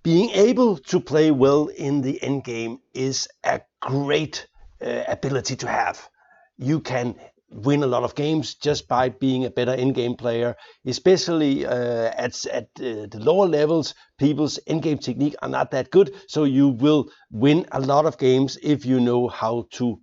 being able to play well in the endgame is a great ability to have. You can win a lot of games just by being a better endgame player, especially at the lower levels. People's endgame technique are not that good, so you will win a lot of games if you know how to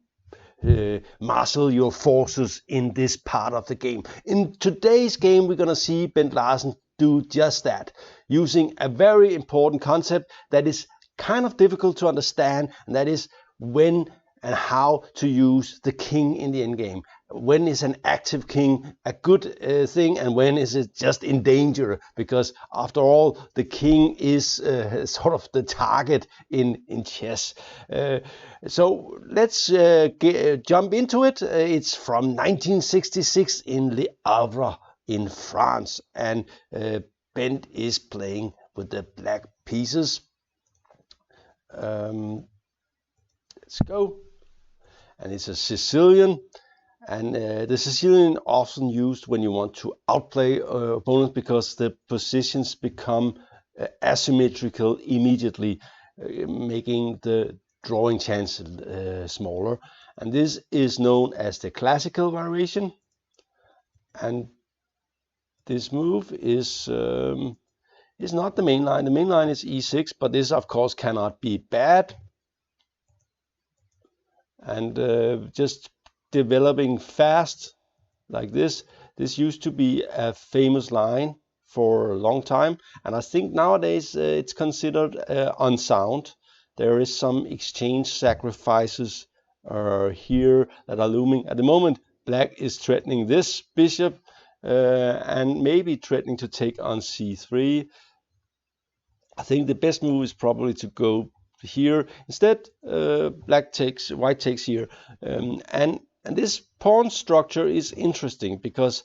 marshal your forces in this part of the game. In today's game, we're going to see Bent Larsen do just that, using a very important concept that is kind of difficult to understand, and that is when and how to use the king in the endgame. When is an active king a good thing, and when is it just in danger? Because after all, the king is sort of the target in chess. So let's jump into it. It's from 1966 in Le Havre in France, and Bent is playing with the black pieces. Let's go. And it's a Sicilian, and the Sicilian often used when you want to outplay opponents because the positions become asymmetrical immediately, making the drawing chance smaller. And this is known as the classical variation. And this move is not the main line. The main line is e6, but this of course cannot be bad. And just developing fast like this. This used to be a famous line for a long time, and I think nowadays it's considered unsound. There is some exchange sacrifices here that are looming. At the moment, black is threatening this bishop and maybe threatening to take on c3. I think the best move is probably to go here. Instead, white takes here, and this pawn structure is interesting because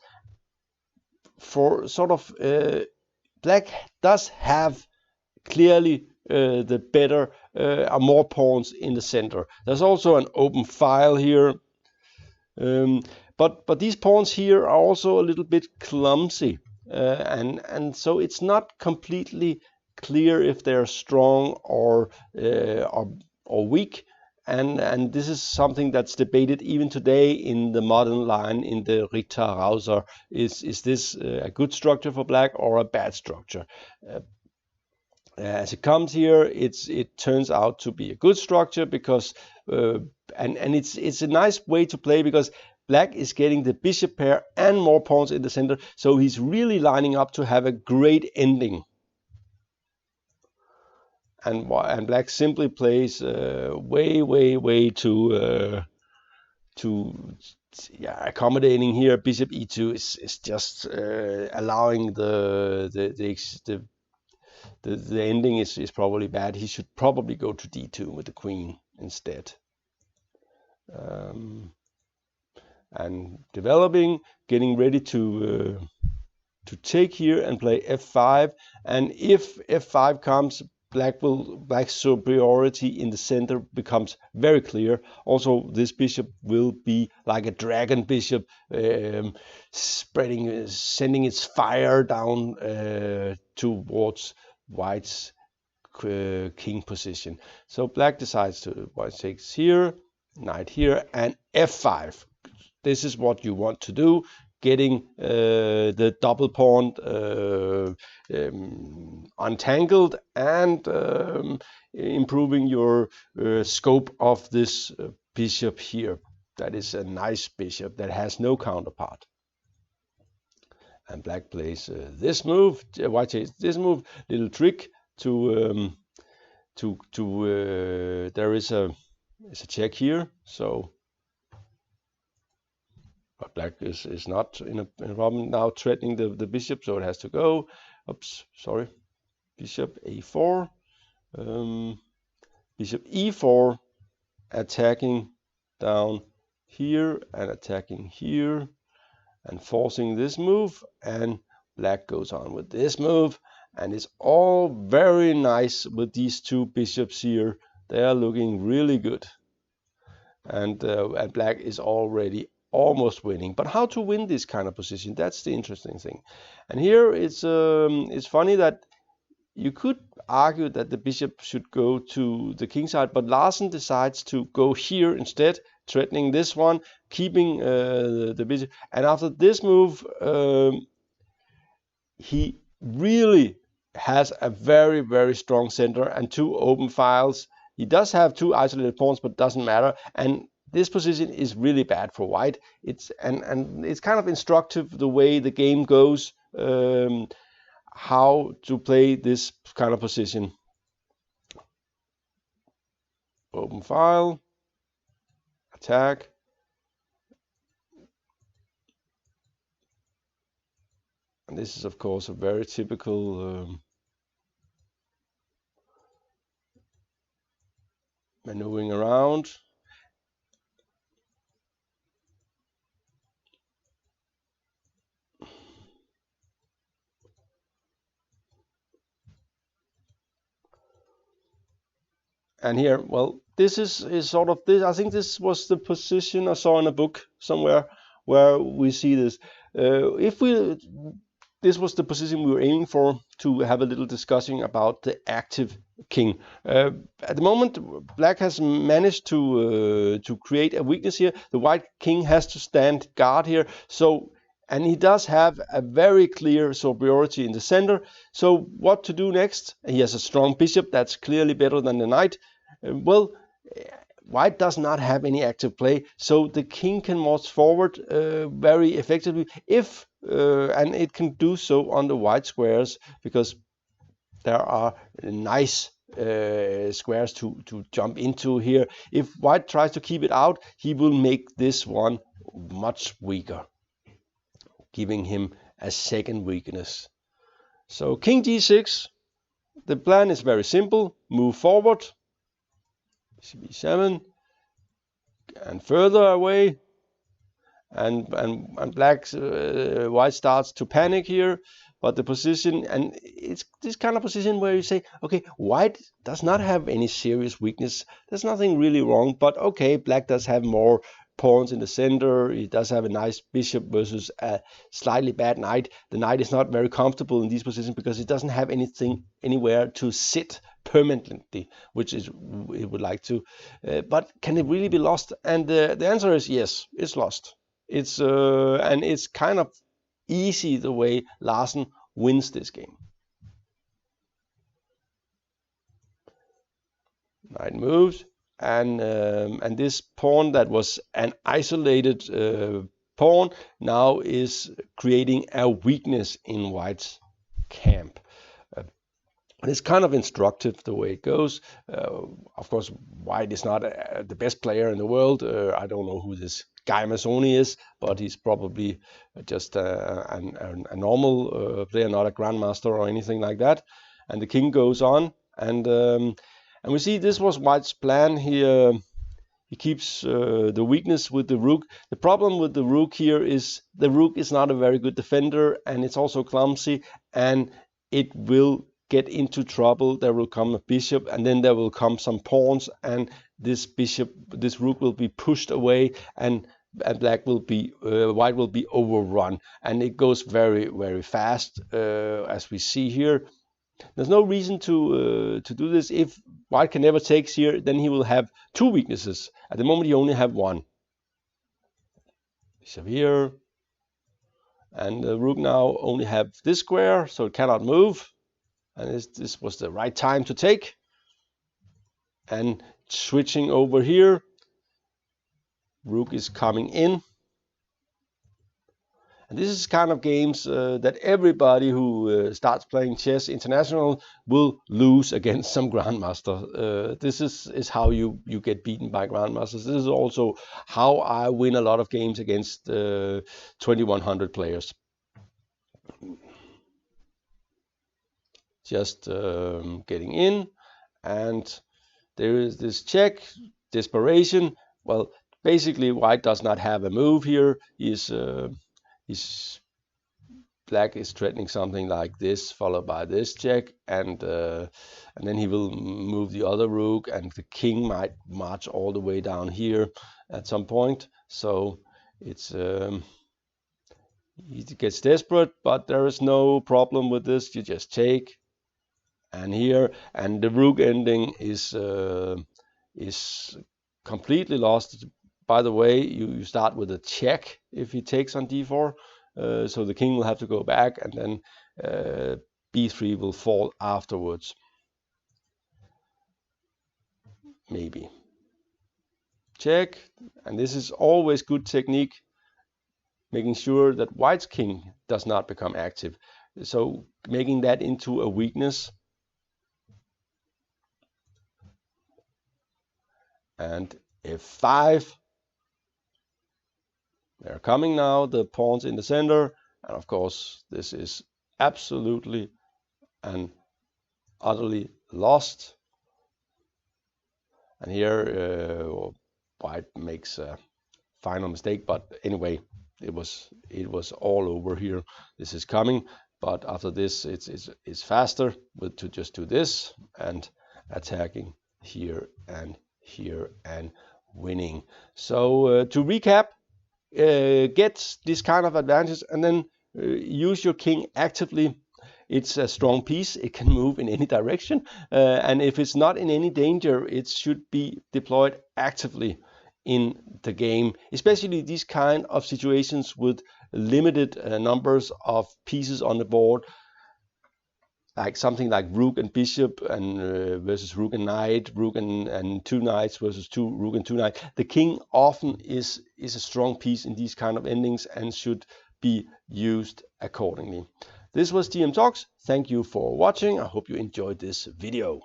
for sort of black does have clearly the better more pawns in the center. There's also an open file here, but these pawns here are also a little bit clumsy, and so it's not completely clear if they're strong or weak, and this is something that's debated even today in the modern line in the Richter-Rauser. Is this a good structure for black or a bad structure? As it comes here, it turns out to be a good structure because and it's a nice way to play because black is getting the bishop pair and more pawns in the center, so he's really lining up to have a great ending. And black simply plays way too accommodating here. Bishop e2 is just allowing the ending is probably bad. He should probably go to d2 with the queen instead. And developing, getting ready to take here and play f5. And if f5 comes, black's superiority in the center becomes very clear. Also, this bishop will be like a dragon bishop, sending its fire down towards white's king position. So black decides to white takes here, knight here, and f5. This is what you want to do, getting the double pawn untangled and improving your scope of this bishop here. That is a nice bishop that has no counterpart. And black plays this move. White takes this move. Little trick to there is a check here. So. But black is not in a problem now, threatening the bishop, so it has to go. Oops, sorry. Bishop a4, bishop e4, attacking down here and attacking here, and forcing this move. And black goes on with this move, and it's all very nice with these two bishops here. They are looking really good, and black is already almost winning. But how to win this kind of position, that's the interesting thing. And here it's funny that you could argue that the bishop should go to the king side, but Larsen decides to go here instead, threatening this one, keeping the bishop. And after this move, he really has a very, very strong center and two open files. He does have two isolated pawns, but doesn't matter. And this position is really bad for white. It's and it's kind of instructive the way the game goes, how to play this kind of position. Open file, attack. And this is, of course, a very typical maneuvering around. And here, well, this is sort of this. I think this was the position I saw in a book somewhere where we see this. This was the position we were aiming for, to have a little discussion about the active king. At the moment, black has managed to create a weakness here. The white king has to stand guard here. So, and he does have a very clear superiority in the center. So what to do next? He has a strong bishop that's clearly better than the knight. Well, white does not have any active play, so the king can march forward very effectively if and it can do so on the white squares, because there are nice squares to jump into here. If white tries to keep it out, he will make this one much weaker, giving him a second weakness. So king g6, the plan is very simple: move forward, b7, and further away, and white starts to panic here. But the position, and it's this kind of position where you say, okay, white does not have any serious weakness, there's nothing really wrong, but okay, black does have more pawns in the center, he does have a nice bishop versus a slightly bad knight. The knight is not very comfortable in these positions because it doesn't have anything anywhere to sit permanently, which is it would like to. But can it really be lost? And the answer is yes, it's lost. It's and it's kind of easy the way Larsen wins this game. Knight moves, and this pawn that was an isolated pawn now is creating a weakness in white's camp. It's kind of instructive the way it goes. Of course, white is not the best player in the world. I don't know who this guy Mazzoni is, but he's probably just a normal player, not a grandmaster or anything like that. And the king goes on, and we see this was white's plan. He keeps the weakness with the rook. The problem with the rook here is the rook is not a very good defender, and it's also clumsy, and it will get into trouble. There will come a bishop, and then there will come some pawns, and this rook will be pushed away, and black will be white will be overrun, and it goes very, very fast, as we see here. There's no reason to do this. If white can never take here, then he will have two weaknesses. At the moment, he only have one. Bishop here, and the rook now only have this square, so it cannot move. And this was the right time to take. And switching over here, rook is coming in. And this is kind of games that everybody who starts playing chess international will lose against some grandmaster. This is how you get beaten by grandmasters. This is also how I win a lot of games against 2100 players. Just getting in, and there is this check, desperation. Well, basically white does not have a move here. Black is threatening something like this, followed by this check, and then he will move the other rook, and the king might march all the way down here at some point. So it's he gets desperate, but there is no problem with this. You just take, And here, and the rook ending is completely lost. By the way, you start with a check if he takes on d4, so the king will have to go back, and then b3 will fall afterwards. Maybe check, and this is always good technique, making sure that white's king does not become active, so making that into a weakness. And f5, they're coming now, the pawns in the center, and of course this is absolutely and utterly lost. And here white makes a final mistake, but anyway, it was all over here. This is coming, but after this it's faster to just do this and attacking here and winning. So to recap, get this kind of advantage and then use your king actively. It's a strong piece, it can move in any direction, and if it's not in any danger, it should be deployed actively in the game, especially these kind of situations with limited numbers of pieces on the board, like something like rook and bishop and versus rook and knight, rook and two knights versus rook and two knights. The king often is a strong piece in these kind of endings and should be used accordingly. This was TM Talks. Thank you for watching. I hope you enjoyed this video.